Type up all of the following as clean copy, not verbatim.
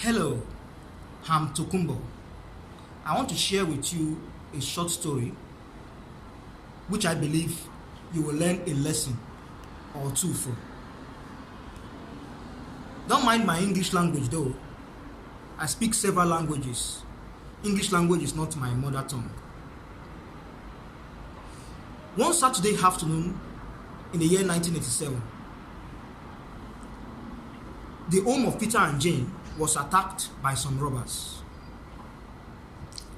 Hello, I'm Tokumbo. I want to share with you a short story which I believe you will learn a lesson or two from. Don't mind my English language though. I speak several languages. English language is not my mother tongue. One Saturday afternoon in the year 1987, the home of Peter and Jane was attacked by some robbers.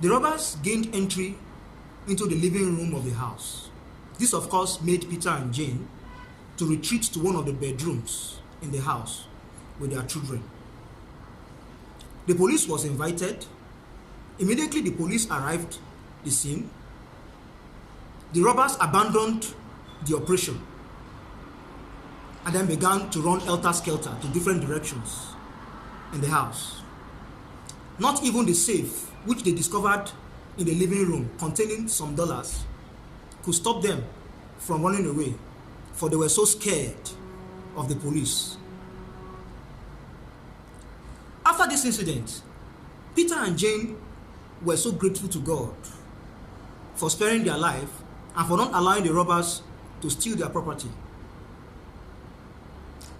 The robbers gained entry into the living room of the house. This, of course, made Peter and Jane to retreat to one of the bedrooms in the house with their children. The police was invited. Immediately the police arrived at the scene. The robbers abandoned the operation and then began to run helter-skelter to different directions in the house. Not even the safe, which they discovered in the living room containing some dollars, could stop them from running away, for they were so scared of the police. After this incident, Peter and Jane were so grateful to God for sparing their life and for not allowing the robbers to steal their property.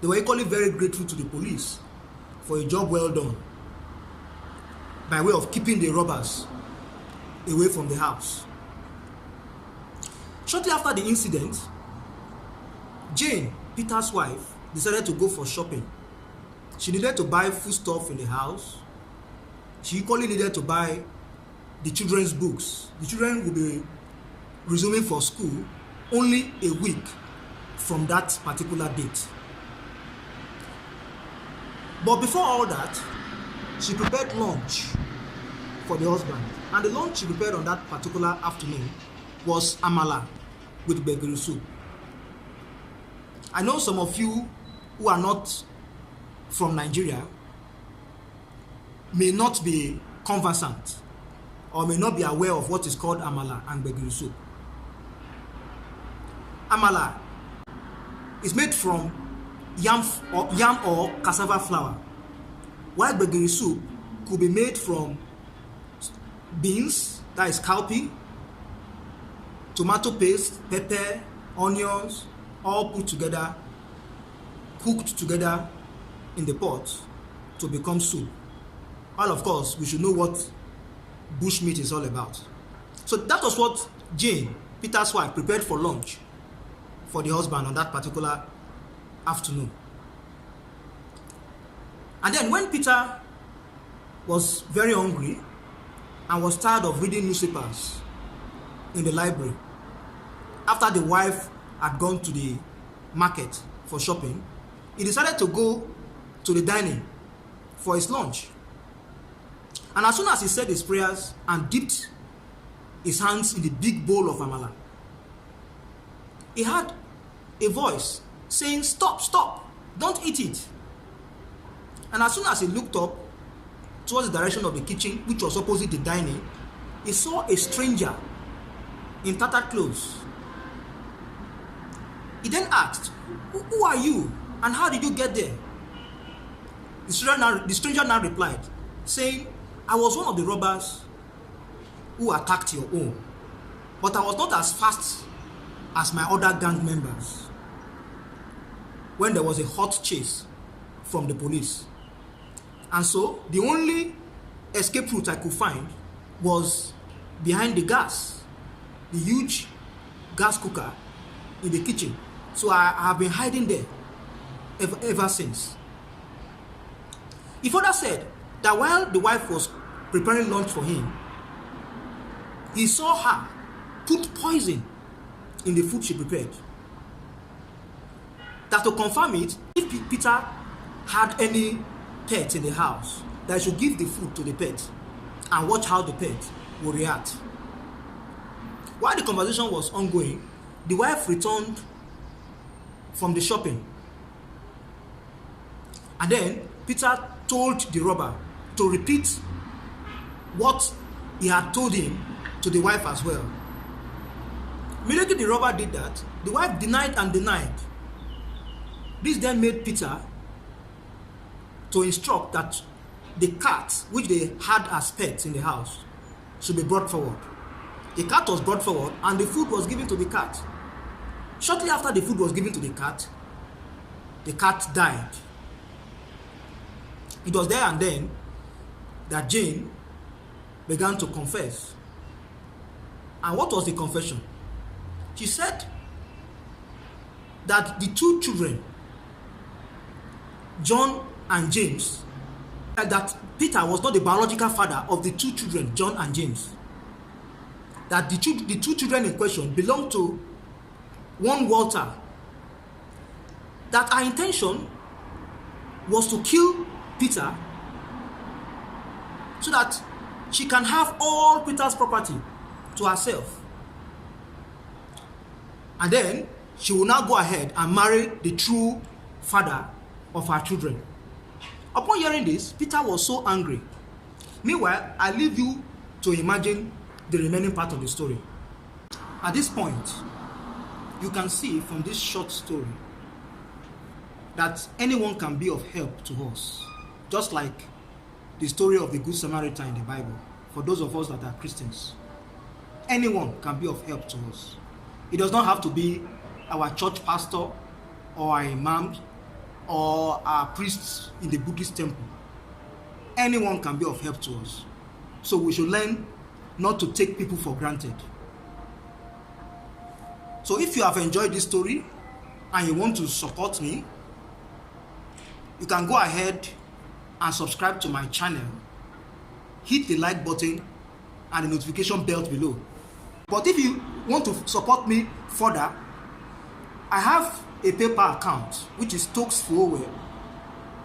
They were equally very grateful to the police for a job well done by way of keeping the robbers away from the house. Shortly after the incident, Jane, Peter's wife, decided to go for shopping. She needed to buy foodstuff in the house. She equally needed to buy the children's books. The children will be resuming for school only a week from that particular date. But before all that, she prepared lunch for the husband. And the lunch she prepared on that particular afternoon was amala with gbegiri soup. I know some of you who are not from Nigeria may not be conversant or may not be aware of what is called amala and gbegiri soup. Amala is made from yam or cassava flour, while gbegiri soup could be made from beans, that is cowpea, tomato paste, pepper, onions, all put together, cooked together in the pot to become soup. Well, of course, we should know what bushmeat is all about. So that was what Jane, Peter's wife, prepared for lunch for the husband on that particular afternoon. And then when Peter was very hungry and was tired of reading newspapers in the library, after the wife had gone to the market for shopping, he decided to go to the dining for his lunch. And as soon as he said his prayers and dipped his hands in the big bowl of amala, he heard a voice saying, stop, don't eat it. And as soon as he looked up towards the direction of the kitchen, which was opposite the dining, he saw a stranger in tattered clothes. He then asked, who are you and how did you get there? The stranger now replied, saying, I was one of the robbers who attacked your home, but I was not as fast as my other gang members when there was a hot chase from the police. And so the only escape route I could find was behind the gas, the huge gas cooker in the kitchen. So I have been hiding there ever since. He further said that while the wife was preparing lunch for him, he saw her put poison in the food she prepared. That to confirm it, if Peter had any pet in the house, that he should give the food to the pet and watch how the pet will react. While the conversation was ongoing, the wife returned from the shopping. And then Peter told the robber to repeat what he had told him to the wife as well. Immediately the robber did that, the wife denied and denied. This then made Peter to instruct that the cat, which they had as pets in the house, should be brought forward. The cat was brought forward and the food was given to the cat. Shortly after the food was given to the cat died. It was there and then that Jane began to confess. And what was the confession? She said that the two children, John and James, that Peter was not the biological father of the two children, John and James. That the two children in question belonged to one Walter. That her intention was to kill Peter so that she can have all Peter's property to herself. And then she will now go ahead and marry the true father of her children. Upon hearing this, Peter was so angry. Meanwhile, I leave you to imagine the remaining part of the story. At this point, you can see from this short story that anyone can be of help to us, just like the story of the Good Samaritan in the Bible. For those of us that are Christians, anyone can be of help to us. It does not have to be our church pastor or our imam or our priests in the Buddhist temple. Anyone can be of help to us. So we should learn not to take people for granted. So if you have enjoyed this story and you want to support me, you can go ahead and subscribe to my channel, hit the like button and the notification bell below. But if you want to support me further, I have a PayPal account, which is toksfowowe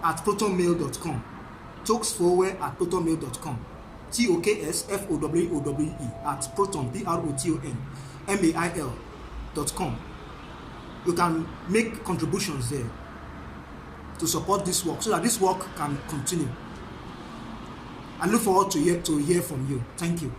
at protonmail.com. toksfowowe at protonmail.com. toksfowowe at proton, protonmail.com. You can make contributions there to support this work so that this work can continue. I look forward to hear from you. Thank you.